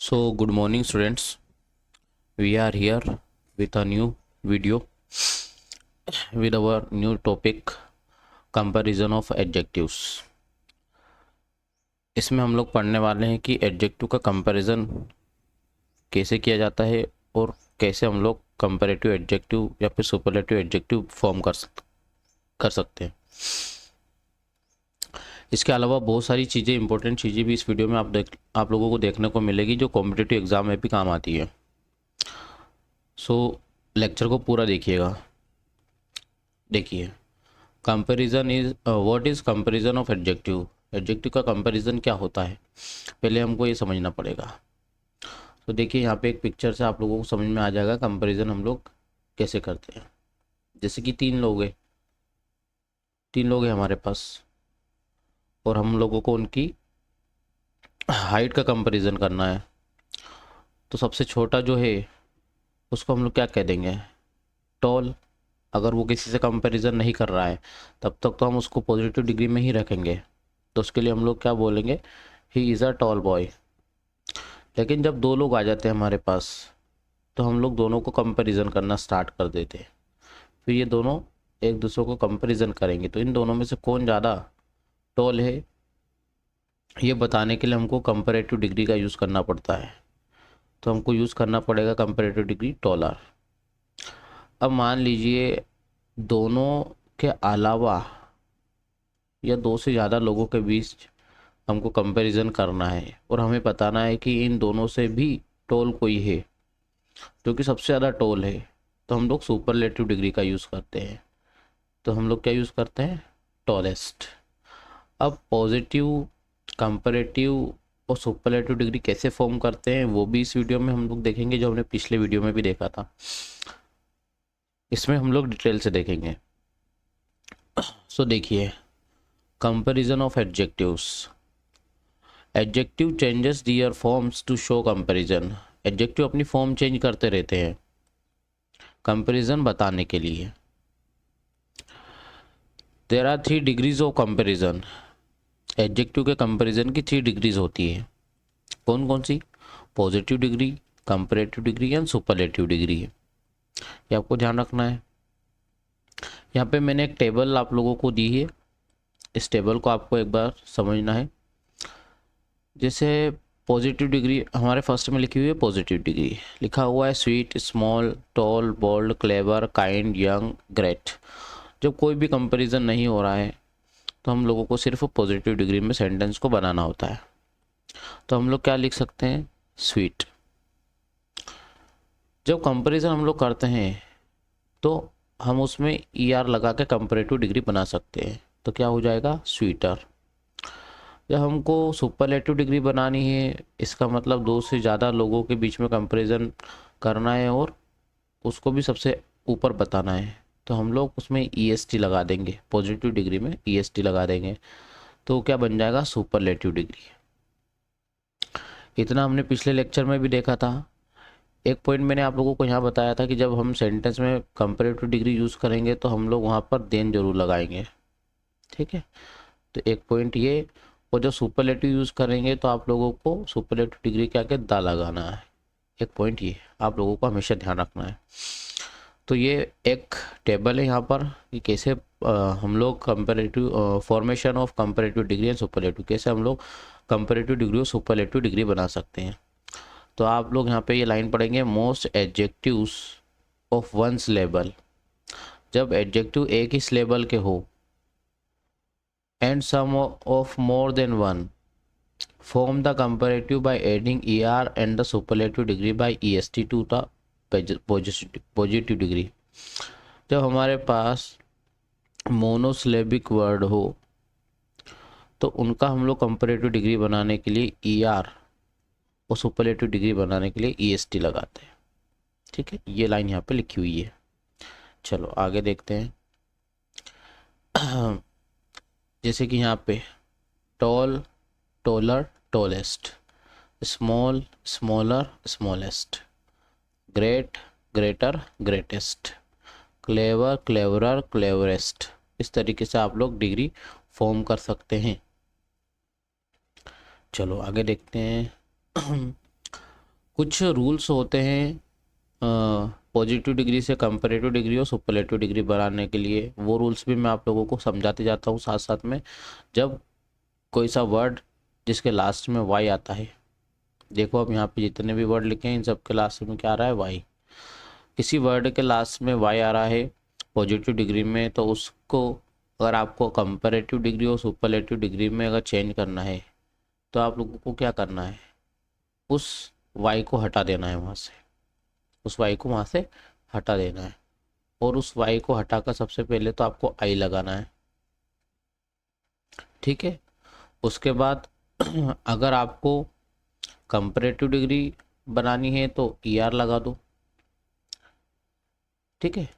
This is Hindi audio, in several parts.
So, good morning, students. We are here with a new video with our new topic comparison of adjectives. इसमें हम लोग पढ़ने वाले हैं कि एडजेक्टिव का कंपैरिजन कैसे किया जाता है और कैसे हम लोग कंपैरेटिव एडजेक्टिव या फिर सुपरलेटिव एडजेक्टिव फॉर्म कर सकते हैं। इसके अलावा बहुत सारी चीज़ें, इंपॉर्टेंट चीज़ें भी इस वीडियो में आप लोगों को देखने को मिलेगी जो कॉम्पिटिटिव एग्जाम में भी काम आती है। सो लेक्चर को पूरा देखिएगा। देखिए, comparison is what is comparison of adjective. Adjective का कंपैरिजन क्या होता है, पहले हमको ये समझना पड़ेगा। तो देखिए, यहाँ पे एक पिक्चर से आप लोगों को समझ में आ जाएगा कंपैरिजन हम लोग कैसे करते हैं। जैसे कि तीन लोग हैं हमारे पास, और हम लोगों को उनकी हाइट का कंपैरिजन करना है। तो सबसे छोटा जो है उसको हम लोग क्या कह देंगे, टॉल। अगर वो किसी से कंपैरिजन नहीं कर रहा है तब तक तो हम उसको पॉजिटिव डिग्री में ही रखेंगे, तो उसके लिए हम लोग क्या बोलेंगे, he is a tall boy. लेकिन जब दो लोग आ जाते हैं हमारे पास तो हम लोग दोनों को कंपैरिजन करना स्टार्ट कर देते हैं। फिर ये दोनों एक दूसरे को कंपैरिजन करेंगे, तो इन दोनों में से कौन ज़्यादा टॉल है ये बताने के लिए हमको कंपैरेटिव डिग्री का यूज़ करना पड़ता है। तो हमको यूज़ करना पड़ेगा कंपैरेटिव डिग्री टॉलर। अब मान लीजिए दोनों के अलावा या दो से ज़्यादा लोगों के बीच हमको कंपैरिजन करना है और हमें बताना है कि इन दोनों से भी टॉल कोई है जो कि सबसे ज़्यादा टॉल है, तो हम लोग सुपरलेटिव डिग्री का यूज़ करते हैं। तो हम लोग क्या यूज़ करते हैं, टॉलेस्ट। अब पॉजिटिव, कंपैरेटिव और सुपरलेटिव डिग्री कैसे फॉर्म करते हैं वो भी इस वीडियो में हम लोग देखेंगे, जो हमने पिछले वीडियो में भी देखा था। इसमें हम लोग डिटेल से देखेंगे। सो देखिए, comparison of adjectives. Adjective changes their forms to show comparison. Adjective अपनी फॉर्म चेंज करते रहते हैं कंपैरिजन बताने के लिए। There are 3 degrees of comparison. Adjective के कंपैरिजन की 3 डिग्रीज होती है। कौन कौन सी, positive degree, comparative degree and superlative degree है। ये आपको ध्यान रखना है। यहाँ पे मैंने एक टेबल आप लोगों को दी है, इस टेबल को आपको एक बार समझना है। जैसे पॉजिटिव डिग्री हमारे फर्स्ट में लिखी हुई है, पॉजिटिव डिग्री लिखा हुआ है sweet, small, tall, bold, clever, kind, young, great. जब कोई भी कंपैरिजन नहीं हो रहा है तो हम लोगों को सिर्फ पॉजिटिव डिग्री में सेंटेंस को बनाना होता है। तो हम लोग क्या लिख सकते हैं, स्वीट। जब कंपैरिजन हम लोग करते हैं तो हम उसमें ER लगा के कंपैरेटिव डिग्री बना सकते हैं, तो क्या हो जाएगा, स्वीटर। जब हमको सुपरलेटिव डिग्री बनानी है, इसका मतलब दो से ज़्यादा लोगों के बीच में कंपैरिजन करना है और उसको भी सबसे ऊपर बताना है, तो हम लोग उसमें EST लगा देंगे, पॉजिटिव डिग्री में EST लगा देंगे, तो क्या बन जाएगा, सुपरलेटिव डिग्री। इतना हमने पिछले लेक्चर में भी देखा था। एक पॉइंट मैंने आप लोगों को यहाँ बताया था कि जब हम सेंटेंस में कंपैरेटिव डिग्री यूज़ करेंगे तो हम लोग वहाँ पर देन जरूर लगाएंगे, ठीक है। तो एक पॉइंट ये, और जब सुपरलेटिव यूज़ करेंगे तो आप लोगों को सुपरलेटिव डिग्री क्या क्या दा लगाना है। एक पॉइंट ये आप लोगों को हमेशा ध्यान रखना है। तो ये एक टेबल है यहाँ पर कि कैसे हम लोग comparative formation of comparative degree and superlative, कैसे हम लोग कंपैरेटिव डिग्री और सुपरलेटिव डिग्री बना सकते हैं। तो आप लोग यहाँ पे ये लाइन पढ़ेंगे, most adjectives of ones label. जब एडजेक्टिव एक ही लेबल के हो and some of more than one, form the comparative by adding ER and the superlative degree by EST to the positive degree. जब हमारे पास मोनोसिलेबिक वर्ड हो तो उनका हम लोग कंपैरेटिव डिग्री बनाने के लिए ER और सुपरलेटिव डिग्री बनाने के लिए EST लगाते हैं, ठीक है। ये लाइन यहाँ पे लिखी हुई है। चलो आगे देखते हैं। जैसे कि यहाँ पे tall, taller, tallest, small, smaller, smallest, great, greater, greatest, clever, cleverer, cleverest. इस तरीके से आप लोग डिग्री फॉर्म कर सकते हैं। चलो आगे देखते हैं। कुछ रूल्स होते हैं पॉजिटिव डिग्री से कंपैरेटिव डिग्री और सुपरलेटिव डिग्री बनाने के लिए, वो रूल्स भी मैं आप लोगों को समझाते जाता हूँ साथ साथ में। जब कोई सा वर्ड जिसके लास्ट में वाई आता है, देखो अब यहाँ पे जितने भी वर्ड लिखे हैं इन सब के लास्ट में क्या आ रहा है, वाई। किसी वर्ड के लास्ट में वाई आ रहा है पॉजिटिव डिग्री में, तो उसको अगर आपको कंपैरेटिव डिग्री और सुपरलेटिव डिग्री में अगर चेंज करना है तो आप लोगों को क्या करना है, उस वाई को हटा देना है वहाँ से, उस वाई को वहाँ से हटा देना है। और उस वाई को हटाकर सबसे पहले तो आपको आई लगाना है, ठीक है। उसके बाद अगर आपको कंपैरेटिव डिग्री बनानी है तो ई आर लगा दो, ठीक है।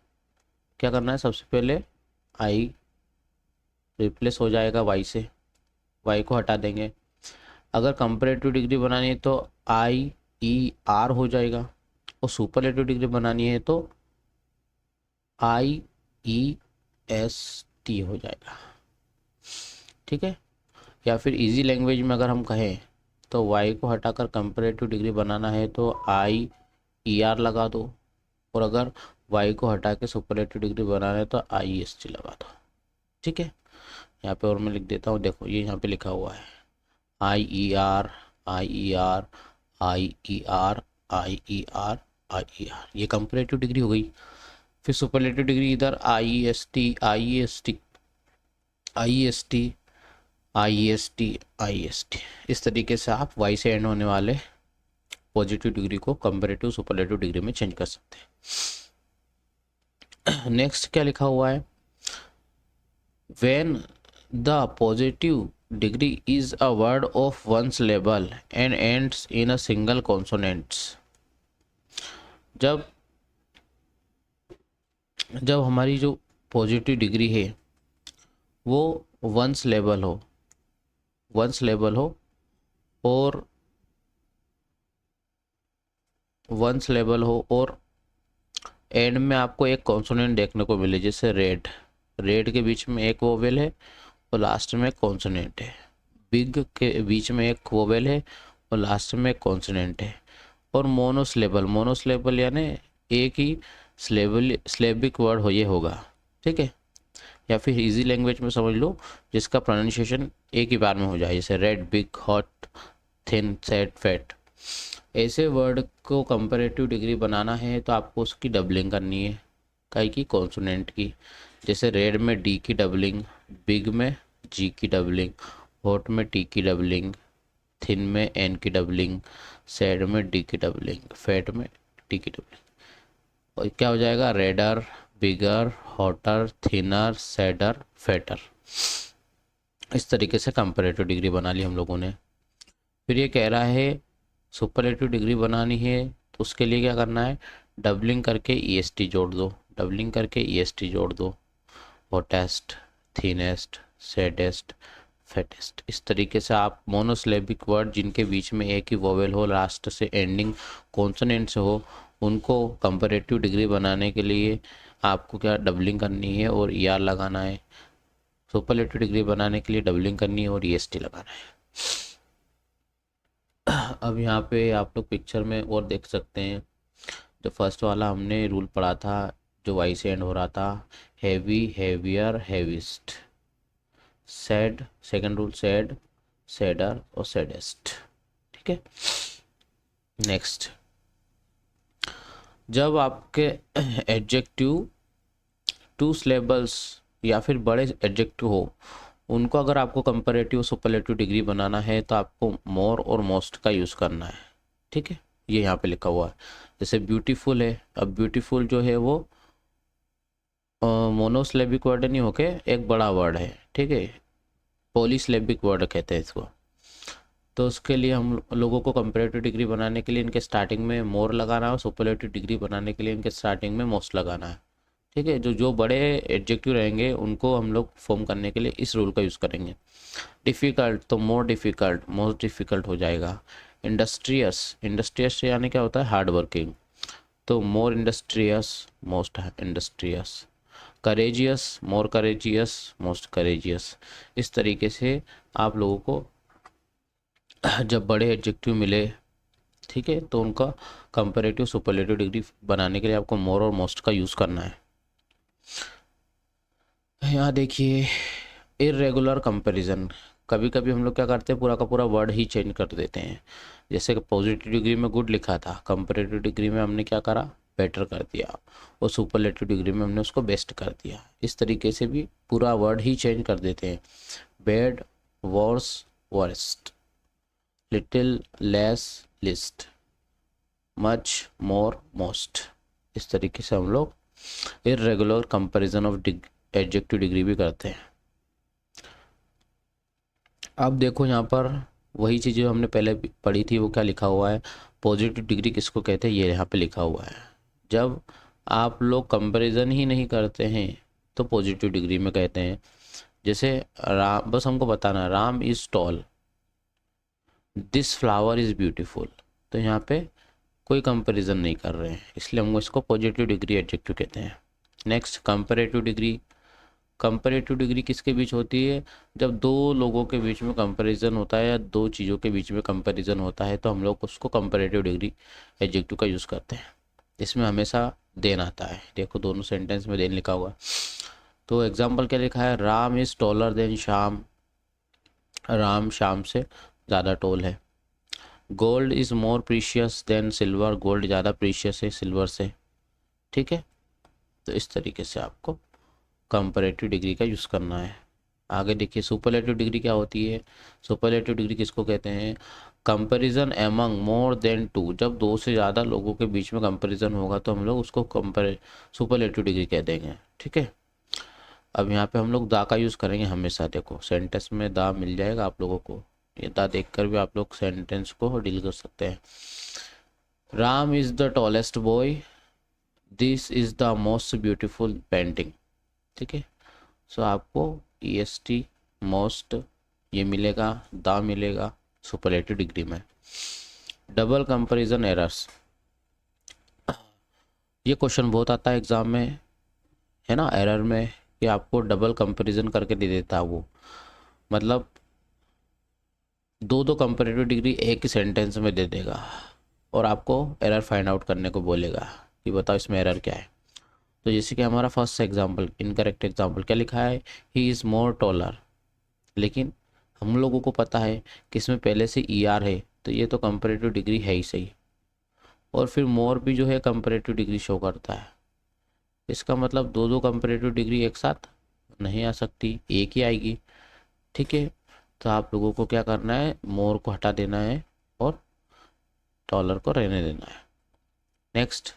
क्या करना है, सबसे पहले आई रिप्लेस हो जाएगा वाई से, वाई को हटा देंगे। अगर कंपैरेटिव डिग्री बनानी है तो आई ई आर हो जाएगा, और सुपरलेटिव डिग्री बनानी है तो आई ई एस टी हो जाएगा, ठीक है। या फिर इजी लैंग्वेज में अगर हम कहें तो वाई को हटाकर कंपैरेटिव डिग्री बनाना है तो आई ई आर लगा दो, और अगर वाई को हटा के सुपरलेटिव डिग्री बनाना है तो आई एस टी लगा दो, ठीक है। यहाँ पे और मैं लिख देता हूँ, देखो ये यहाँ पे लिखा हुआ है I E R I E R I E R I E R I E R, ये कंपैरेटिव डिग्री हो गई। फिर सुपरलेटिव डिग्री इधर I S T I S T I S T I S T I S T, इस तरीके से आप वाई से एंड होने वाले पॉजिटिव डिग्री को कंपैरेटिव सुपरलेटिव डिग्री में चेंज कर सकते हैं। नेक्स्ट क्या लिखा हुआ है, when the positive degree is a word of one syllable and ends in a single consonants। जब जब हमारी जो पॉजिटिव डिग्री है वो वन सिलेबल हो, वन सिलेबल हो और वन सिलेबल हो और एंड में आपको एक कॉन्सोनेंट देखने को मिले, जैसे रेड, रेड के बीच में एक वोवेल है और लास्ट में कॉन्सोनेंट है, बिग के बीच में एक वोवेल है और लास्ट में एक कॉन्सोनेंट है, और मोनोसिलेबल, मोनोसिलेबल यानी एक ही स्लेबिक वर्ड हो ये होगा, ठीक है। या फिर इजी लैंग्वेज में समझ लो जिसका प्रोनाउंसिएशन एक ही बार में हो जाए, जैसे red, big, hot, thin, sad, fat. ऐसे वर्ड को कंपैरेटिव डिग्री बनाना है तो आपको उसकी डबलिंग करनी है, काई की, कॉन्सोनेंट की। जैसे रेड में डी की डबलिंग, बिग में जी की डबलिंग, हॉट में टी की डबलिंग, थिन में एन की डबलिंग, सैड में डी की डबलिंग, फैट में टी की डबलिंग। और क्या हो जाएगा, रेडर, बिगर, हॉटर, थिनर, सैडर, फैटर। इस तरीके से कंपैरेटिव डिग्री बना ली हम लोगों ने। फिर ये कह रहा है सुपरलेटिव डिग्री बनानी है तो उसके लिए क्या करना है, डबलिंग करके ई एस टी जोड़ दो, डबलिंग करके ई एस टी जोड़ दो, हॉटेस्ट, थिनेस्ट, सैडेस्ट, फैटेस्ट। इस तरीके से आप मोनोसिलेबिक वर्ड जिनके बीच में एक ही वोवेल हो, लास्ट से एंडिंग कॉन्सोनेंट से हो, उनको कंपैरेटिव डिग्री बनाने के लिए आपको क्या डबलिंग करनी है और ई आर लगाना है। सुपरलेटिव डिग्री बनाने के लिए डबलिंग करनी है और ई एस टी लगाना है। अब यहाँ पे आप लोग पिक्चर में और देख सकते हैं, जो फर्स्ट वाला हमने रूल पढ़ा था जो वाई से एंड हो रहा था, heavy, heavier, heaviest. Sad, second rule sad, sadder और सैडेस्ट, ठीक है। नेक्स्ट, जब आपके एडजेक्टिव टू सिलेबल्स या फिर बड़े एडजेक्टिव हो, उनको अगर आपको कंपैरेटिव सुपरलेटिव डिग्री बनाना है तो आपको मोर और मोस्ट का यूज़ करना है, ठीक है। ये यहाँ पे लिखा हुआ है, जैसे ब्यूटीफुल है, अब ब्यूटीफुल जो है वो मोनोसिलेबिक वर्ड नहीं होके एक बड़ा वर्ड है, ठीक है, पॉलीसिलेबिक वर्ड कहते हैं इसको। तो उसके लिए हम लोगों को कंपैरेटिव डिग्री बनाने के लिए इनके स्टार्टिंग में मोर लगाना है और सुपरलेटिव डिग्री बनाने के लिए इनके स्टार्टिंग में मोस्ट लगाना है, ठीक है। जो जो बड़े एडजेक्टिव रहेंगे उनको हम लोग फॉर्म करने के लिए इस रूल का यूज़ करेंगे। डिफ़िकल्ट तो मोर डिफ़िकल्ट, मोस्ट डिफ़िकल्ट हो जाएगा। इंडस्ट्रियस, इंडस्ट्रियस यानी क्या होता है, हार्ड वर्किंग, तो मोर इंडस्ट्रियस, मोस्ट इंडस्ट्रियस। करेजियस, मोर करेजियस, मोस्ट करेजियस। इस तरीके से आप लोगों को जब बड़े एडजेक्टिव मिले ठीक है, तो उनका कंपैरेटिव सुपरलेटिव डिग्री बनाने के लिए आपको मोर और मोस्ट का यूज़ करना है। यहाँ देखिए इरेगुलर कंपैरिजन, कभी कभी हम लोग क्या करते हैं, पूरा का पूरा वर्ड ही चेंज कर देते हैं। जैसे कि पॉजिटिव डिग्री में गुड लिखा था, कंपैरेटिव डिग्री में हमने क्या करा, बेटर कर दिया, और सुपरलेटिव डिग्री में हमने उसको बेस्ट कर दिया। इस तरीके से भी पूरा वर्ड ही चेंज कर देते हैं। Bad, worse, worst, little, less, least, much, more, most. इस तरीके से हम लोग irregular comparison of adjective degree भी करते हैं। अब देखो यहाँ पर वही चीज़ जो हमने पहले पढ़ी थी, वो क्या लिखा हुआ है, पॉजिटिव डिग्री किसको कहते हैं, ये यहाँ पे लिखा हुआ है। जब आप लोग कंपैरिजन ही नहीं करते हैं तो पॉजिटिव डिग्री में कहते हैं। जैसे राम, बस हमको बताना, Ram is tall, this flower is beautiful, तो यहाँ पे कोई कंपैरिजन नहीं कर रहे हैं, इसलिए हम इसको पॉजिटिव डिग्री एडजेक्टिव कहते हैं। Next comparative degree. Comparative degree किसके बीच होती है, जब दो लोगों के बीच में कंपैरिजन होता है या दो चीज़ों के बीच में कंपैरिजन होता है, तो हम लोग उसको कंपैरेटिव डिग्री एडजेक्टिव का यूज़ करते हैं। इसमें हमेशा देन आता है, देखो दोनों सेंटेंस में देन लिखा हुआ है। तो एग्जाम्पल क्या लिखा है, Ram is taller than Shyam, Ram Shyam से ज़्यादा टॉल है। Gold is more precious than silver, gold ज़्यादा प्रीशियस है सिल्वर से। ठीक है, तो इस तरीके से आपको कंपैरेटिव डिग्री का यूज़ करना है। आगे देखिए सुपरलेटिव डिग्री क्या होती है। सुपरलेटिव डिग्री किसको कहते हैं, comparison among more than two, जब दो से ज़्यादा लोगों के बीच में कंपैरिजन होगा तो हम लोग उसको सुपरलेटिव डिग्री कह देंगे। ठीक है, अब यहाँ पे हम लोग दा का यूज़ करेंगे हमेशा। देखो सेंटेंस में दा मिल जाएगा आप लोगों को, ये दा देखकर भी आप लोग सेंटेंस को डील कर सकते हैं। Ram is the tallest boy, this is the most beautiful painting. ठीक है, सो आपको EST मोस्ट ये मिलेगा, दा मिलेगा सुपरलेटिव डिग्री में। डबल कंपैरिजन एरर्स, ये क्वेश्चन बहुत आता है एग्जाम में, है ना, एरर में, कि आपको डबल कंपैरिजन करके दे देता है वो, मतलब दो दो कंपैरेटिव डिग्री एक ही सेंटेंस में दे देगा और आपको एरर फाइंड आउट करने को बोलेगा कि बताओ इसमें एरर क्या है। तो जैसे कि हमारा फर्स्ट एग्जांपल, इनकरेक्ट एग्जांपल क्या लिखा है, ही इज़ मोर टॉलर, लेकिन हम लोगों को पता है कि इसमें पहले से ER है, तो ये तो कंपैरेटिव डिग्री है ही सही, और फिर मोर भी जो है कंपैरेटिव डिग्री शो करता है। इसका मतलब दो दो कंपैरेटिव डिग्री एक साथ नहीं आ सकती, एक ही आएगी। ठीक है, तो आप लोगों को क्या करना है, मोर को हटा देना है और डॉलर को रहने देना है। Next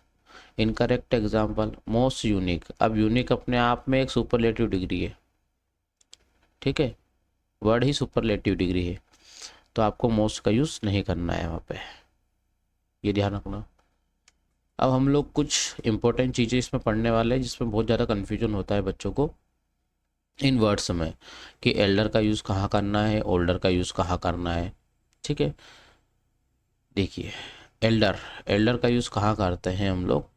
incorrect example, most unique, अब यूनिक अपने आप में एक सुपरलेटिव डिग्री है। ठीक है, वर्ड ही सुपरलेटिव डिग्री है, तो आपको मोस्ट का यूज़ नहीं करना है वहाँ पे, ये ध्यान रखना। अब हम लोग कुछ इंपॉर्टेंट चीज़ें इसमें पढ़ने वाले हैं जिसमें बहुत ज़्यादा कन्फ्यूजन होता है बच्चों को इन वर्ड्स में, कि एल्डर का यूज़ कहाँ करना है, ओल्डर का यूज़ कहाँ करना है। ठीक है, देखिए एल्डर, एल्डर का यूज़ कहाँ करते हैं हम लोग,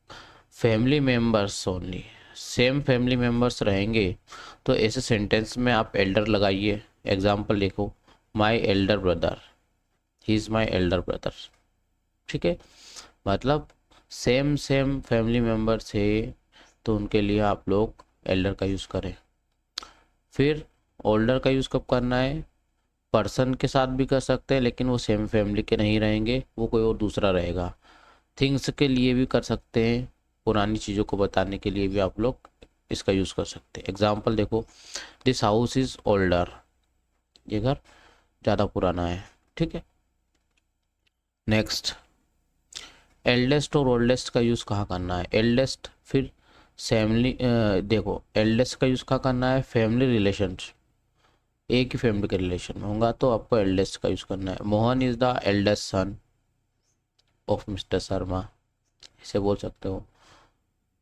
family members only, same family members रहेंगे तो ऐसे सेंटेंस में आप एल्डर लगाइए। एग्जाम्पल देखो, my elder brother, he is my elder brother. ठीक है, मतलब सेम सेम फैमिली मेम्बर्स है तो उनके लिए आप लोग एल्डर का यूज़ करें। फिर ओल्डर का यूज़ कब करना है, पर्सन के साथ भी कर सकते हैं लेकिन वो सेम फैमिली के नहीं रहेंगे, वो कोई और दूसरा रहेगा। थिंग्स के लिए भी कर सकते हैं, पुरानी चीज़ों को बताने के लिए भी आप लोग इसका यूज़ कर सकते हैं। एग्जाम्पल देखो, दिस हाउस इज़ ओल्डर, ये घर ज़्यादा पुराना है। ठीक है, नेक्स्ट एल्डेस्ट और ओल्डेस्ट का यूज़ कहाँ करना है, एल्डेस्ट फिर फैमिली, देखो एल्डेस्ट का यूज़ कहाँ करना है, फैमिली रिलेशंस, एक ही फैमिली के रिलेशन में होगा तो आपको एल्डेस्ट का यूज़ करना है। Mohan is the eldest son of mister Sharma, इसे बोल सकते हो।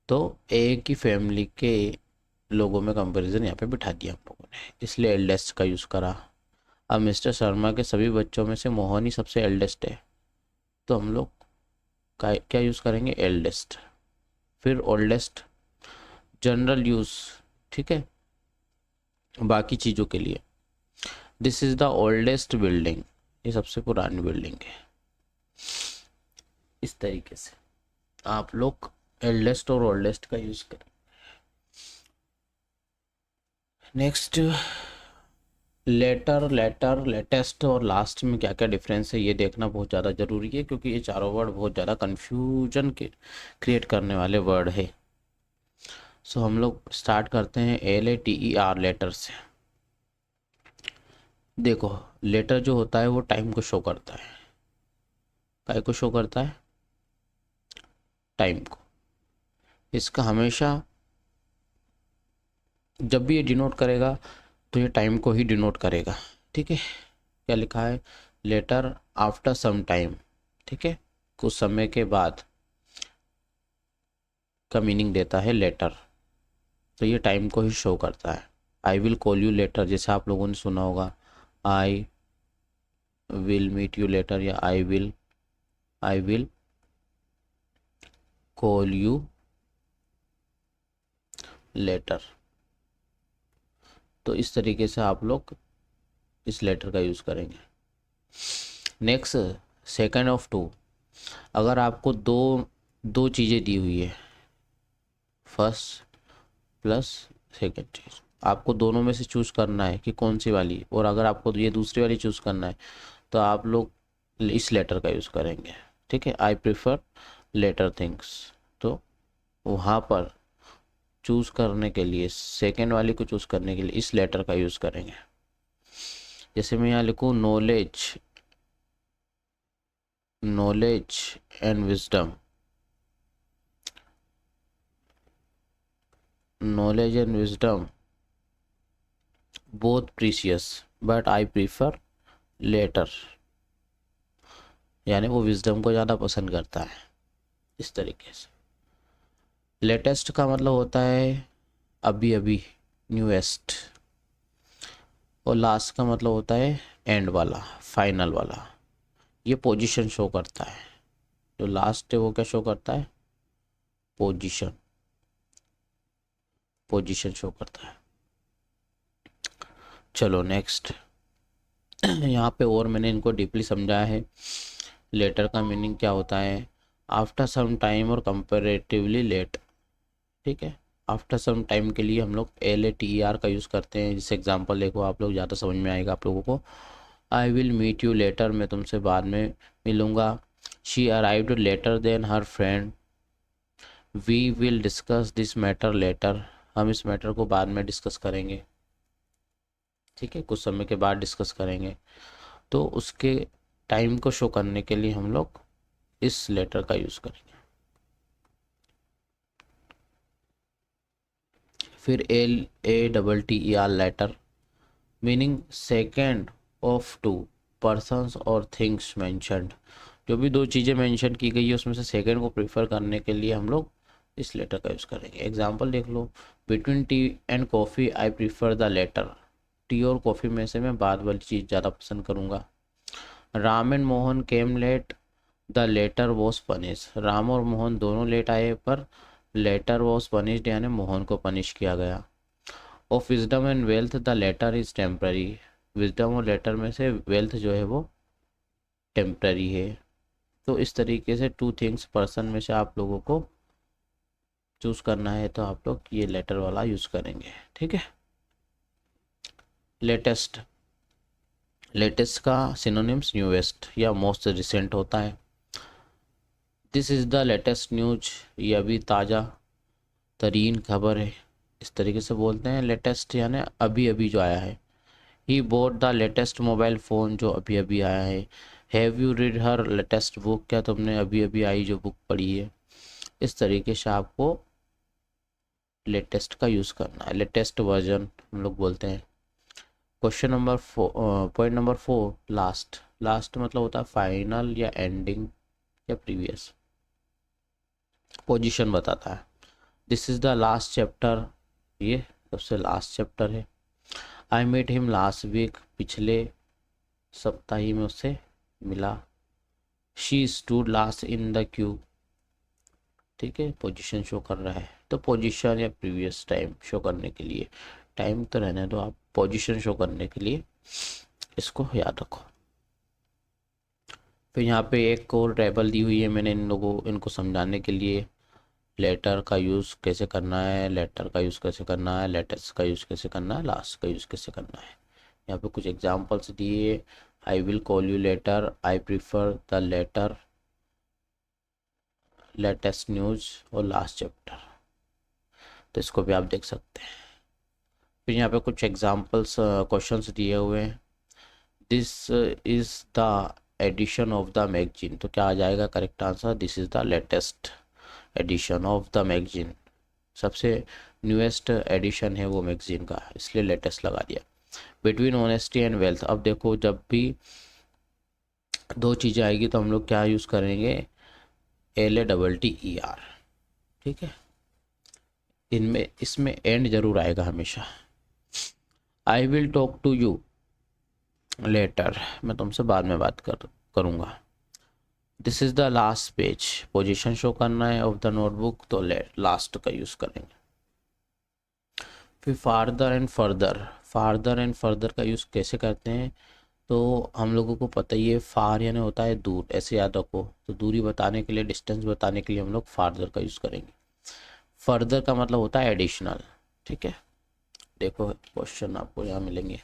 तो एक ही फैमिली के लोगों में कंपैरिजन यहाँ पे बिठा दिया हम लोगों ने, इसलिए एल्डेस्ट का यूज़ करा। अब मिस्टर शर्मा के सभी बच्चों में से मोहन ही सबसे एल्डेस्ट है, तो हम लोग का क्या यूज़ करेंगे, एल्डेस्ट। फिर ओल्डेस्ट जनरल यूज़, ठीक है, बाकी चीज़ों के लिए। This is the oldest building, ये सबसे पुरानी बिल्डिंग है। इस तरीके से आप लोग एल्डेस्ट और ओल्डेस्ट का यूज़ करें। नेक्स्ट, लेटेस्ट और लास्ट में क्या क्या डिफरेंस है ये देखना बहुत ज़्यादा ज़रूरी है, क्योंकि ये चारों वर्ड बहुत ज़्यादा कन्फ्यूजन के क्रिएट करने वाले वर्ड है। सो हम लोग स्टार्ट करते हैं LATER लेटर से। देखो, लेटर जो होता है वो टाइम को शो करता है। काय को शो करता है? टाइम को। इसका हमेशा जब भी ये डिनोट करेगा तो ये टाइम को ही डिनोट करेगा। ठीक है, क्या लिखा है? Later after some time. ठीक है, कुछ समय के बाद का मीनिंग देता है लेटर, तो ये टाइम को ही शो करता है। I will call you later, जैसे आप लोगों ने सुना होगा, I will meet you later, या I will call you later. तो इस तरीके से आप लोग इस लेटर का यूज़ करेंगे। Next, second of two. अगर आपको दो दो चीज़ें दी हुई है, फर्स्ट प्लस सेकेंड चीज़, आपको दोनों में से चूज़ करना है कि कौन सी वाली, और अगर आपको ये दूसरी वाली चूज़ करना है तो आप लोग इस लेटर का यूज़ करेंगे। ठीक है, आई प्रिफर लेटर थिंग्स। तो वहाँ पर चूज़ करने के लिए, सेकेंड वाली को चूज़ करने के लिए इस लेटर का यूज़ करेंगे। जैसे मैं यहाँ लिखूँ knowledge and wisdom, knowledge and wisdom both precious but I prefer later, यानी वो विजडम को ज़्यादा पसंद करता है। इस तरीके से लेटेस्ट का मतलब होता है अभी अभी, न्यूएस्ट, और लास्ट का मतलब होता है एंड वाला, फाइनल वाला। ये पोजीशन शो करता है। जो लास्ट है वो क्या शो करता है? पोजीशन शो करता है। चलो नेक्स्ट, यहाँ पे और मैंने इनको डीपली समझाया है। लेटर का मीनिंग क्या होता है? आफ्टर सम टाइम और कंपेरेटिवली लेट। ठीक है, आफ्टर सम टाइम के लिए हम लोग LATER का यूज़ करते हैं। जैसे एग्जांपल देखो, आप लोग ज़्यादा समझ में आएगा आप लोगों को। I will meet you later, मैं तुमसे बाद में मिलूँगा। She arrived later than her friend. We will discuss this matter later, हम इस मैटर को बाद में डिस्कस करेंगे। ठीक है, कुछ समय के बाद डिस्कस करेंगे। तो उसके टाइम को शो करने के लिए हम लोग इस लेटर का यूज़ करेंगे। फिर LATTER latter, meaning second of two persons और थिंग्स मैंशनड। जो भी दो चीज़ें मेंशन की गई है उसमें से सेकेंड को प्रीफर करने के लिए हम लोग इस लेटर का यूज़ करेंगे। एग्जाम्पल देख लो, between tea and coffee I prefer the latter. Tea और कॉफ़ी में से मैं बाद वाली चीज़ ज़्यादा पसंद करूँगा। Ram and Mohan came late, the latter was punish. Ram और मोहन दोनों लेट आए, पर लेटर वॉज पनिश्ड, यानी मोहन को पनिश किया गया। Of wisdom and wealth, the latter is temporary. Wisdom और लेटर में से वेल्थ जो है वो टेम्पररी है। तो इस तरीके से टू थिंग्स पर्सन में से आप लोगों को चूज़ करना है, तो आप लोग ये लेटर वाला यूज़ करेंगे। ठीक है, लेटेस्ट का सिनोनिम्स न्यूएस्ट या मोस्ट रिसेंट होता है। This is the latest news, ये अभी ताज़ा तरीन खबर है। इस तरीके से बोलते हैं लेटेस्ट, यानी अभी अभी जो आया है। He bought the latest mobile phone, जो अभी अभी आया है। Have you read her latest book, क्या तुमने अभी अभी आई जो बुक पढ़ी है। इस तरीके से आपको लेटेस्ट का यूज़ करना है, लेटेस्ट वर्जन हम लोग बोलते हैं। Question number 4, point number 4, last मतलब होता है फाइनल या एंडिंग या प्रीवियस। पोजीशन बताता है। This is the last chapter, ये सबसे लास्ट चैप्टर है। I met him last week, पिछले सप्ताह ही में उससे मिला। She stood last in the queue. ठीक है, पोजीशन शो कर रहा है, तो पोजीशन या प्रीवियस टाइम शो करने के लिए, टाइम तो रहने दो, आप पोजीशन शो करने के लिए इसको याद रखो। फिर यहाँ पे एक और टेबल दी हुई है मैंने इनको समझाने के लिए। लेटर का यूज़ कैसे करना है, लेटर का यूज़ कैसे करना है, लेटेस्ट का यूज़ कैसे करना है, लास्ट का यूज़ कैसे करना है। यहाँ पे कुछ एग्जांपल्स दिए। I will call you later, I prefer the latter, latest news और लास्ट चैप्टर। तो इसको भी आप देख सकते हैं। फिर यहाँ पे कुछ एग्जांपल्स क्वेश्चंस दिए हुए हैं। This is the edition of the magazine, तो क्या आ जाएगा correct answer? This is the latest edition of the magazine. सबसे न्यूएस्ट एडिशन है वो मैगजीन का, इसलिए लेटेस्ट लगा दिया। बिटवीन ऑनेस्टी एंड वेल्थ, अब देखो जब भी दो चीज़ें आएगी तो हम लोग क्या यूज़ करेंगे? LATTER, ठीक है। इनमें इसमें एंड जरूर आएगा हमेशा। I will talk to you later, मैं तुमसे बाद में बात करूँगा। This is the last page, position show करना है ऑफ द नोटबुक, तो लास्ट का यूज़ करेंगे। फिर farther and further, farther and further का यूज़ कैसे करते हैं? तो हम लोगों को पता ही है, फार यानी होता है दूर, ऐसे याद रखो। तो दूरी बताने के लिए, डिस्टेंस बताने के लिए हम लोग फार्दर का यूज़ करेंगे। फर्दर का मतलब होता है एडिशनल, ठीक है। देखो क्वेश्चन आपको यहाँ मिलेंगे,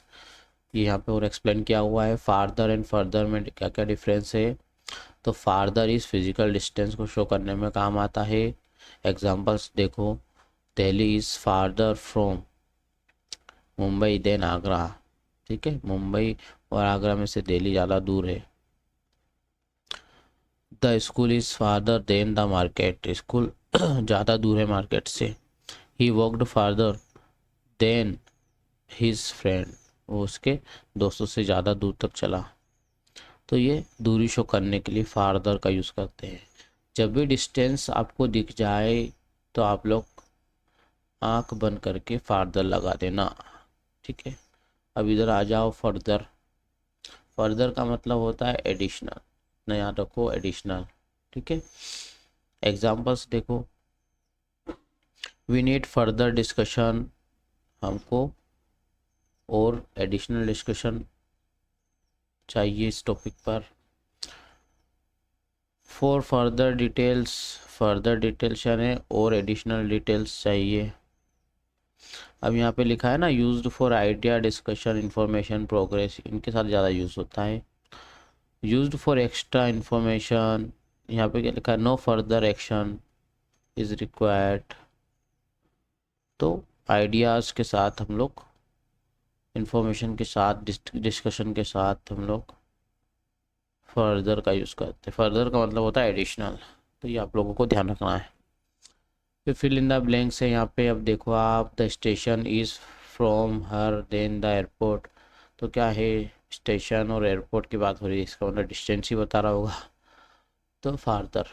ये यहाँ पे और एक्सप्लेन किया हुआ है। फार्दर एंड फर्दर में क्या क्या डिफरेंस है? तो फार्दर इज़ फिजिकल डिस्टेंस को शो करने में काम आता है। एग्जांपल्स देखो, Delhi is farther from Mumbai than Agra, ठीक है। मुंबई और आगरा में से दिल्ली ज़्यादा दूर है। The school is farther than the market, school ज़्यादा दूर है मार्केट से। He walked farther than his friend, वो उसके दोस्तों से ज़्यादा दूर तक चला। तो ये दूरी शो करने के लिए फार्दर का यूज़ करते हैं। जब भी डिस्टेंस आपको दिख जाए तो आप लोग आंख बंद करके फार्दर लगा देना, ठीक है। अब इधर आ जाओ फर्दर। फर्दर का मतलब होता है एडिशनल, ना याद रखो एडिशनल, ठीक है। एग्जाम्पल्स देखो, वी नीड फर्दर डिस्कशन, हमको और एडिशनल डिस्कशन चाहिए इस टॉपिक पर। For further details, further details यानी और एडिशनल डिटेल्स चाहिए। अब यहाँ पे लिखा है ना, used for idea discussion information progress, इनके साथ ज़्यादा यूज़ होता है। यूज्ड फॉर एक्स्ट्रा इंफॉर्मेशन, यहाँ पे क्या लिखा है? No further action is required. तो आइडियाज़ के साथ हम लोग, इंफॉर्मेशन के साथ, डिस्कशन के साथ हम लोग फर्दर का यूज़ करते हैं। फर्दर का मतलब होता है एडिशनल, तो ये आप लोगों को ध्यान रखना है। फिर फिल इन द ब्लैंक्स है यहाँ पे। अब देखो आप, the station is from her than the airport, तो क्या है? स्टेशन और एयरपोर्ट की बात हो रही है, इसका मतलब डिस्टेंस ही बता रहा होगा। तो फार्दर।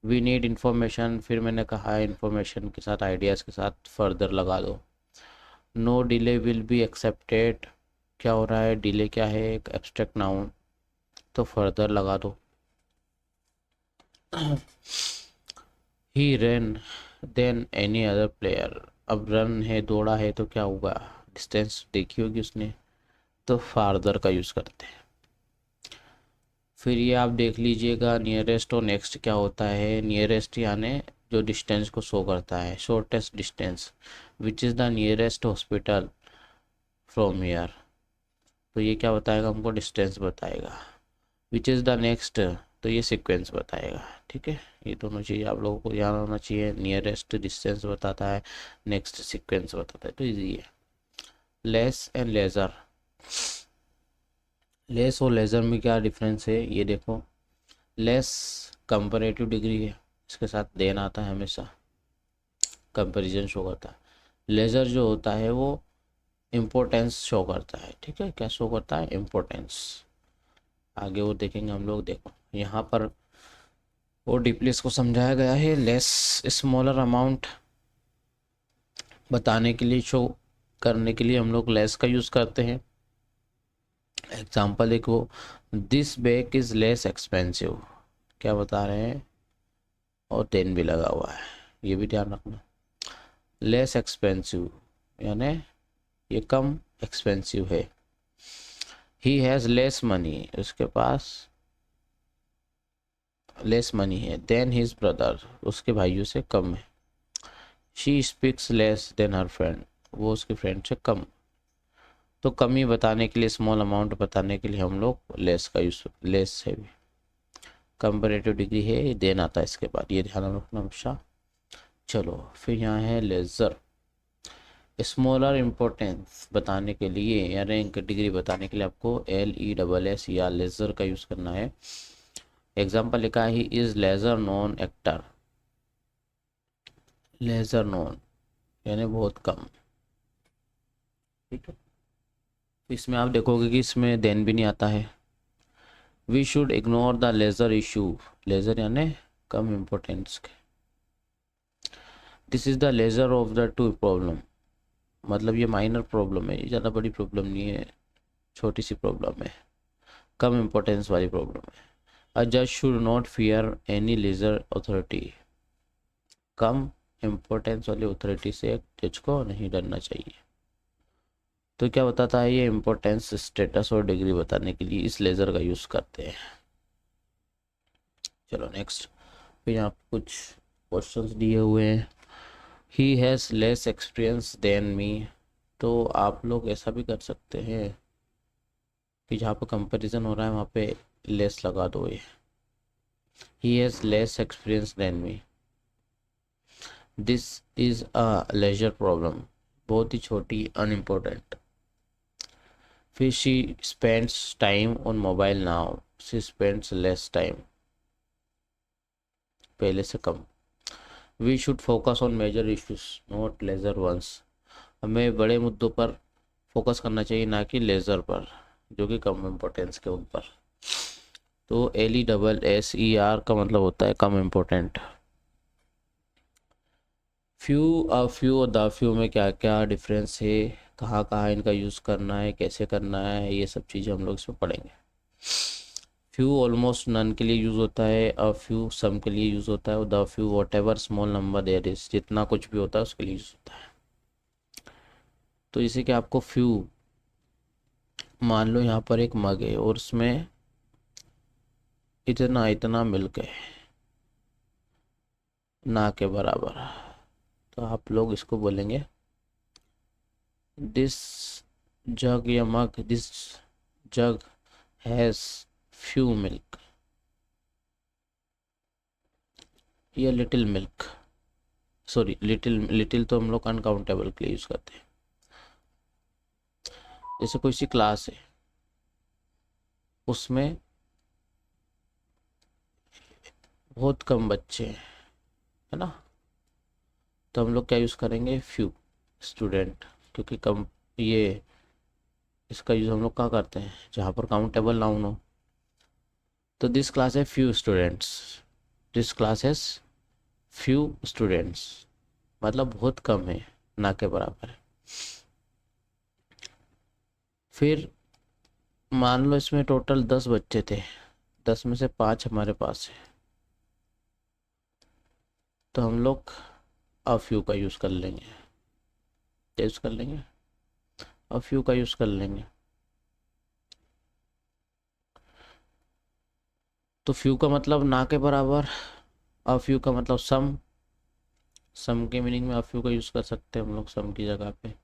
वी नीड इन्फॉर्मेशन, फिर मैंने कहा है इन्फॉर्मेशन के साथ, आइडियाज़ के साथ फर्दर लगा दो। No delay will be accepted, क्या हो रहा है? डिले क्या है? एक एब्स्ट्रैक्ट नाउन, तो फर्दर लगा दो। He run than any other player, अब रन है, दौड़ा है, तो क्या होगा? डिस्टेंस देखी होगी उसने, तो फार्दर का यूज़ करते हैं। फिर ये आप देख लीजिएगा, नियरेस्ट और नेक्स्ट क्या होता है? नियरेस्ट यानी जो डिस्टेंस को शो करता है, shortest distance. Which is the nearest hospital from here, तो ये क्या बताएगा हमको? डिस्टेंस बताएगा। विच इज़ द नेक्स्ट, तो ये सीक्वेंस बताएगा, ठीक है। ये दोनों चीज़ आप लोगों को ध्यान होना चाहिए। नियरेस्ट डिस्टेंस बताता है, नेक्स्ट सीक्वेंस बताता है, तो इजी है। लेस एंड लेज़र, लेस और लेज़र में क्या डिफरेंस है ये देखो। लेस कंपैरेटिव डिग्री है, इसके साथ देन आता है हमेशा, कंपैरिजन शो करता है। लेज़र जो होता है वो इम्पोर्टेंस शो करता है, ठीक है। क्या शो करता है? इम्पोर्टेंस। आगे वो देखेंगे हम लोग। देखो यहाँ पर और डीपली इसको समझाया गया है। लेस स्मॉलर अमाउंट बताने के लिए, शो करने के लिए हम लोग लेस का यूज़ करते हैं। एग्जाम्पल देखो, this bag is less expensive, क्या बता रहे हैं? और देन भी लगा हुआ है, ये भी ध्यान रखना। लेस एक्सपेंसिव यानी ये कम एक्सपेंसिव है। ही हैज़ लेस मनी, उसके पास लेस मनी है देन हिज ब्रदर, उसके भाइयों से कम है। She speaks less than her friend, वो उसके फ्रेंड से कम। तो कमी बताने के लिए, स्मॉल अमाउंट बताने के लिए हम लोग लेस का यूज, लेस है भी कंपेरेटिव डिग्री है, देन आता है इसके बाद, ये ध्यान रखना हमेशा। चलो फिर यहाँ है लेज़र, स्मॉलर इम्पोर्टेंस बताने के लिए या रैंक डिग्री बताने के लिए आपको LESS या लेज़र का यूज़ करना है। एग्जाम्पल लिखा है, he is laser non actor, laser non यानी बहुत कम, ठीक है। इसमें आप देखोगे कि इसमें देन भी नहीं आता है। We should ignore the lesser issue, lesser यानी कम इम्पोर्टेंस के। This is the lesser of the two problem, मतलब ये माइनर प्रॉब्लम है, ये ज़्यादा बड़ी प्रॉब्लम नहीं है, छोटी सी प्रॉब्लम है, कम इम्पोर्टेंस वाली प्रॉब्लम है। अ जज should not fear any laser authority, come importance वाली अथॉरिटी से एक जज को नहीं डरना चाहिए। तो क्या बताता है ये, इम्पोर्टेंस स्टेटस और डिग्री बताने के लिए इस लेज़र का यूज़ करते हैं। चलो नेक्स्ट, फिर यहाँ पे कुछ क्वेश्चंस दिए हुए हैं। ही हैज़ लेस एक्सपीरियंस देन मी, तो आप लोग ऐसा भी कर सकते हैं कि जहाँ पर कंपैरिजन हो रहा है वहाँ पे लेस लगा दो ये, he has less experience than me, this is a lesser problem, बहुत ही छोटी अनइम्पोर्टेंट। फिर she spends time on mobile now, she spends less time, पहले से कम। We should focus on major issues not lesser ones, हमें बड़े मुद्दों पर फोकस करना चाहिए ना कि लेज़र पर जो कि कम इम्पोर्टेंस के ऊपर। तो LESSER का मतलब होता है कम इम्पोर्टेंट। फ्यू और द फ्यू में क्या क्या डिफरेंस है, कहाँ कहाँ इनका यूज़ करना है, कैसे करना है, ये सब चीज़ें हम लोग इसमें पढ़ेंगे। फ्यू ऑलमोस्ट नन के लिए यूज़ होता है, अ फ्यू सम के लिए यूज़ होता है, और the few whatever small number there is, जितना कुछ भी होता है उसके लिए यूज़ होता है। तो जैसे कि आपको फ्यू, मान लो यहाँ पर एक मग है और उसमें इतना इतना मिल्क है ना के बराबर, तो आप लोग इसको बोलेंगे दिस जग या mug, this jug has few milk या little milk, sorry little, little तो हम लोग अनकाउंटेबल के लिए यूज़ करते हैं। जैसे कोई सी क्लास है उसमें बहुत कम बच्चे हैं, है ना, तो हम लोग क्या यूज़ करेंगे, फ्यू स्टूडेंट, क्योंकि कम, ये इसका यूज़ हम लोग क्या करते हैं जहाँ पर काउंटेबल नाउन हो। तो दिस क्लास है few students, this class has few students, मतलब बहुत कम है, ना के बराबर है। फिर मान लो इसमें टोटल 10 बच्चे थे, 10 में से 5 हमारे पास है, तो हम लोग अ फ्यू का यूज़ कर लेंगे, क्या यूज़ कर लेंगे, अ फ्यू का यूज़ कर लेंगे। तो फ्यू का मतलब ना के बराबर, अ फ्यू का मतलब सम के मीनिंग में अ फ्यू का यूज़ कर सकते हैं हम लोग सम की जगह पे।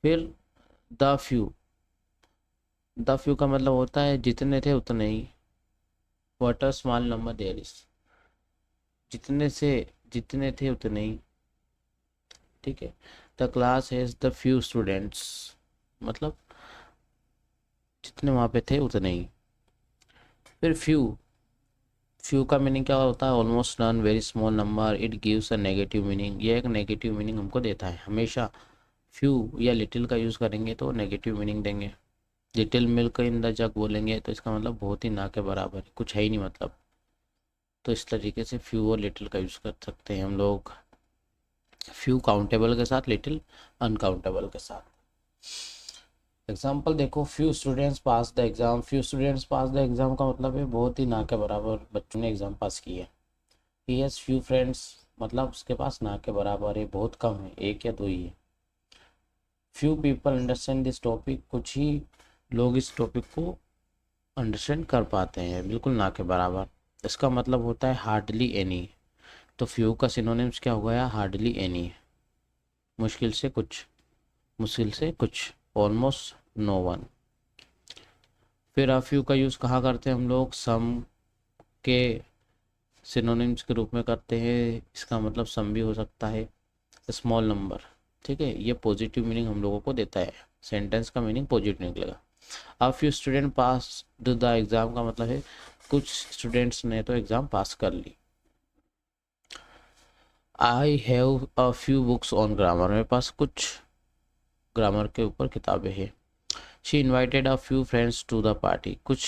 फिर द फ्यू, द फ्यू का मतलब होता है जितने थे उतने ही, what a small number there is, जितने से जितने थे उतने ही, ठीक है। The class has the few students, मतलब जितने वहाँ पे थे उतने ही। फिर फ्यू, फ्यू का मीनिंग क्या होता है, almost none, very small number, it gives a negative meaning, ये एक नेगेटिव मीनिंग हमको देता है। हमेशा फ्यू या लिटिल का यूज़ करेंगे तो नेगेटिव मीनिंग देंगे। लिटिल मिल्क इन द जग बोलेंगे तो इसका मतलब बहुत ही ना के बराबर है, कुछ है ही नहीं मतलब। तो इस तरीके से फ्यू और लिटिल का यूज़ कर सकते हैं हम लोग, फ्यू काउंटेबल के साथ, लिटिल अनकाउंटेबल के साथ। एग्जाम्पल देखो, few students pass the exam, few students pass the exam का मतलब है बहुत ही ना के बराबर बच्चों ने एग्ज़ाम पास किया है। ही हैज़ फ्यू फ्रेंड्स, मतलब उसके पास ना के बराबर है, बहुत कम है, एक या दो ही है। Few people understand this topic, कुछ ही लोग इस टॉपिक को अंडरस्टैंड कर पाते हैं, बिल्कुल ना के बराबर। इसका मतलब होता है हार्डली एनी। तो फ्यू का सिनोनिम्स क्या हो गया? हार्डली एनी, मुश्किल से कुछ, मुश्किल से कुछ, ऑलमोस्ट नो वन। फिर अ फ्यू का यूज़ कहाँ करते हैं हम लोग? सम के सिनोनिम्स के रूप में करते हैं। इसका मतलब सम भी हो सकता है, स्मॉल नंबर। ठीक है, ये पॉजिटिव मीनिंग हम लोगों को देता है। सेंटेंस का मीनिंग पॉजिटिव निकलेगा। A few student pass the exam का मतलब है कुछ स्टूडेंट्स ने तो एग्ज़ाम पास कर ली। I have a few books on grammar, मेरे पास कुछ ग्रामर के ऊपर किताबें हैं। She invited a few friends to the party, कुछ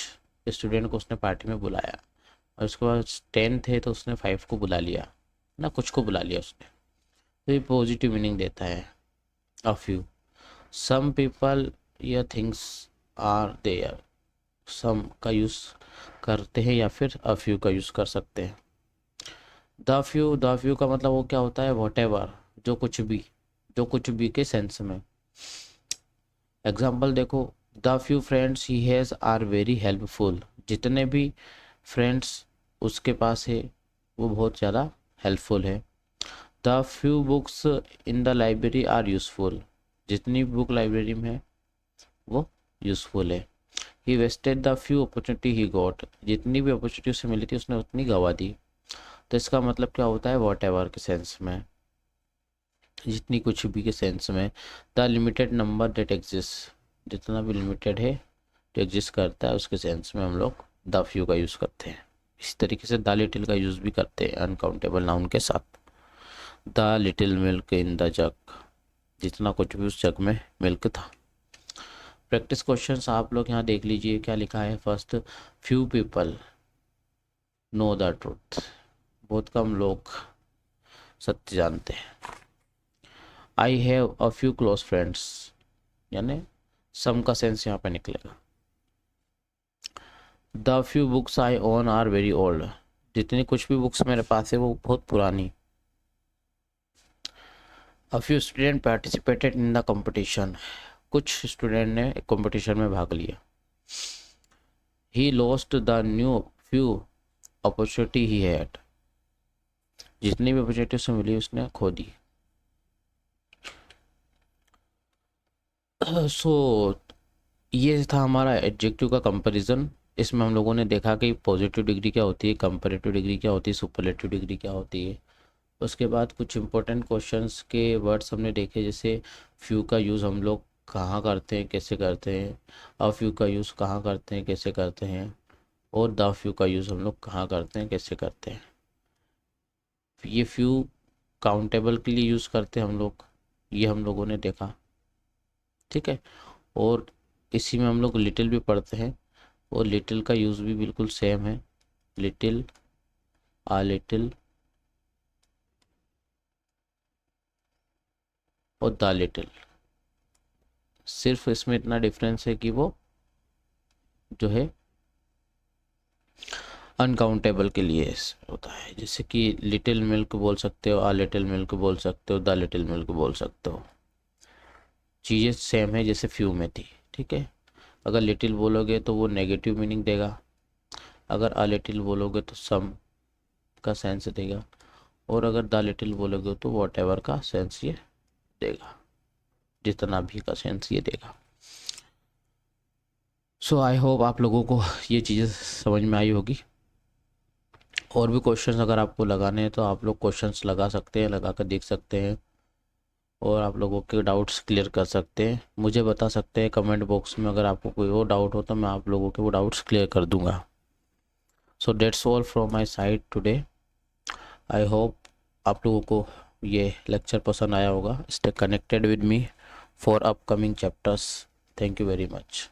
स्टूडेंट को उसने पार्टी में बुलाया। और उसके बाद 10 थे तो उसने 5 को बुला लिया ना, कुछ को बुला लिया उसने। तो ये पॉजिटिव मीनिंग देता है अ फ्यू। सम पीपल या थिंग्स आर देयर, सम का यूज़ करते हैं या फिर अ फ्यू का यूज़ कर सकते हैं। द फ्यू का मतलब वो क्या होता है? वॉट एवर, जो कुछ भी, जो कुछ भी के सेंस में। एग्जाम्पल देखो, the few friends he has are very helpful, जितने भी फ्रेंड्स उसके पास है वो बहुत ज़्यादा हेल्पफुल है। The few books in the library are useful, जितनी बुक लाइब्रेरी में है वो यूज़फुल है। He wasted the few opportunity he got, जितनी भी अपॉर्चुनिटी उसे मिली थी उसने उतनी गवा दी। तो इसका मतलब क्या होता है? वॉट एवर के सेंस में, जितनी कुछ भी के सेंस में। The limited number that exist, जितना भी लिमिटेड है जो एग्जिस्ट करता है उसके सेंस में हम लोग द फ्यू का यूज़ करते हैं। इसी तरीके से द लिटिल का यूज़ भी करते हैं अनकाउंटेबल नाउन के साथ। The little milk in the जग, जितना कुछ भी उस जग में मिल्क था। प्रैक्टिस क्वेश्चंस आप लोग यहाँ देख लीजिए क्या लिखा है। First, few people know the truth, बहुत कम लोग सत्य जानते हैं। I have a few close friends, यानी सम का सेंस यहाँ पे निकलेगा। The few books I own are very old, जितनी कुछ भी बुक्स मेरे पास है वो बहुत पुरानी। A few student participated in the competition, कुछ स्टूडेंट ने कंपटीशन में भाग लिया। He lost the new few opportunity he had, जितनी भी अपॉर्चुनिटी उसे मिली उसने खो दी। सो ये था हमारा एडजेक्टिव का कंपैरिजन। इसमें हम लोगों ने देखा कि पॉजिटिव डिग्री क्या होती है, कंपैरेटिव डिग्री क्या होती है, सुपरलेटिव डिग्री क्या होती है। उसके बाद कुछ इंपॉर्टेंट क्वेश्चंस के वर्ड्स हमने देखे, जैसे फ्यू का यूज़ हम लोग कहाँ करते हैं, कैसे करते हैं। अ फ्यू का यूज़ कहाँ करते हैं, कैसे करते हैं। और द फ्यू का यूज़ हम लोग कहाँ करते हैं, कैसे करते हैं। ये फ्यू काउंटेबल के लिए यूज़ करते हैं हम लोग, ये हम लोगों ने देखा। ठीक है, और इसी में हम लोग लिटिल भी पढ़ते हैं, और लिटिल का यूज़ भी बिल्कुल सेम है। लिटिल, आ लिटिल और द लिटिल, सिर्फ इसमें इतना डिफरेंस है कि वो जो है अनकाउंटेबल के लिए होता है। जैसे कि लिटिल मिल्क बोल सकते हो, आ लिटिल मिल्क बोल सकते हो, द लिटिल मिल्क बोल सकते हो। चीज़ें सेम है जैसे फ्यू में थी। ठीक है, अगर लिटिल बोलोगे तो वो नेगेटिव मीनिंग देगा, अगर आ लिटिल बोलोगे तो सम का सेंस देगा, और अगर द लिटिल बोलोगे तो वॉट एवर का सेंस ये देगा, जितना भी का सेंस ये देगा। सो आई होप आप लोगों को ये चीज़ें समझ में आई होगी। और भी क्वेश्चंस अगर आपको लगाने हैं तो आप लोग क्वेश्चंस लगा सकते हैं, लगा कर देख सकते हैं, और आप लोगों के डाउट्स क्लियर कर सकते हैं। मुझे बता सकते हैं कमेंट बॉक्स में, अगर आपको कोई और डाउट हो तो मैं आप लोगों के वो डाउट्स क्लियर कर दूंगा। So that's all from my side today. I hope आप लोगों को ये लेक्चर पसंद आया होगा। Stay connected with me for upcoming chapters. Thank you very much.